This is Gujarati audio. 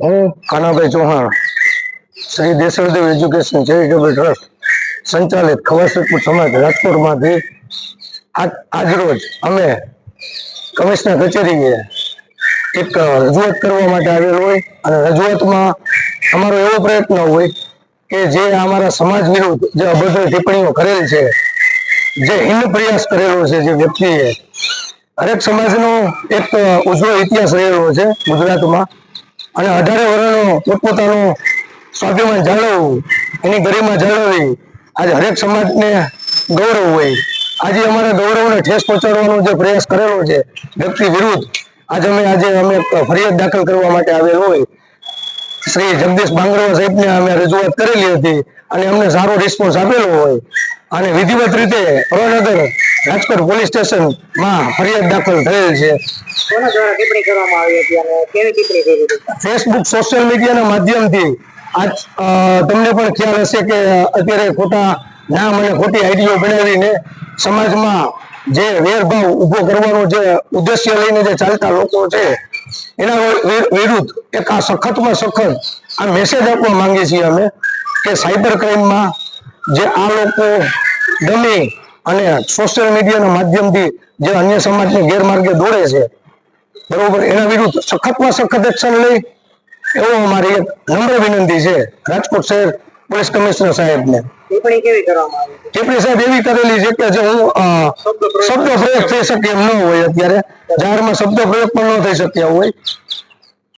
હું કાનાભાઈ Chauhan Shri Deshaldev education charitable trust સંચાલિત ખવાસતપુર સમાજ રાજકોટમાંથી આજરોજ અમે કમિશનર કચેરીએ એક રજૂઆત કરવા માટે આવેલ હોય અને રજૂઆતમાં અમારો એવો પ્રયત્ન હોય કે જે અમારા સમાજ વિરુદ્ધ જે અભદ્ર ટિપ્પણીઓ કરેલ છે, જે હિન્દ પ્રયાસ કરેલો છે, જે વ્યક્તિએ હરેક સમાજનો એક ઉજ્જવળ ઇતિહાસ રહેલો છે ગુજરાતમાં અને 18 વર્ષનો પોતપોતાનું સ્વાભિમાન જાળવવું, એની ગરિમા જાળવવી આજે હરેક સમાજને ગૌરવ હોય. આજે અમારા ગૌરવને ઠેસ પહોંચાડવાનો જે પ્રયાસ કરેલો છે વ્યક્તિ વિરુદ્ધ આજે અમે ફરિયાદ દાખલ કરવા માટે આવેલ હોય. શ્રી જગદીશ બાંગરવા સાહેબને અમે રજૂઆત કરેલી હતી અને અમને સારો રિસ્પોન્સ આપેલો હોય અને વિધિવત રીતે પ્રવનગર રાજકોટ પોલીસ સ્ટેશનમાં ફરિયાદ દાખલ થયેલ છે. કોના દ્વારા ટિપ્પણી કરવામાં આવી હતી અને કેવી ટિપ્પણી કરી હતી? ફેસબુક સોશિયલ મીડિયાના માધ્યમથી તમને પણ ખ્યાલ હશે કે અત્યારે ખોટા નામ અને ખોટી આઈડીઓ બનાવીને સમાજમાં જે વેરભાવ ઉભો કરવાનો જે ઉદ્દેશ્ય લઈને જે ચાલતા લોકો છે એના વિરુદ્ધ એક આ સખતમાં સખત આ મેસેજ આપવા માંગીએ છીએ અમે કે સાયબર ક્રાઇમમાં જે આ લોકો ડમી અને સોશિયલ મીડિયાના માધ્યમથી જે અન્ય સમાજને ગેરમાર્ગે દોડે છે, બરોબર, એના વિરુદ્ધ સખતમાં સખત એક્શન લઈ એવો અમારી એક નમ્ર વિનંતી છે રાજકોટ શહેર પોલીસ કમિશનર સાહેબને. ટિપ્પણી કેવી કરવામાં આવી? ટિપ્પણી સાહેબ એવી કરેલી છે કે જે હું શબ્દ પ્રયોગ થઈ શકે એમ ન હોય, અત્યારે જાહેરમાં શબ્દ પ્રયોગ પણ ન થઈ શક્યા હોય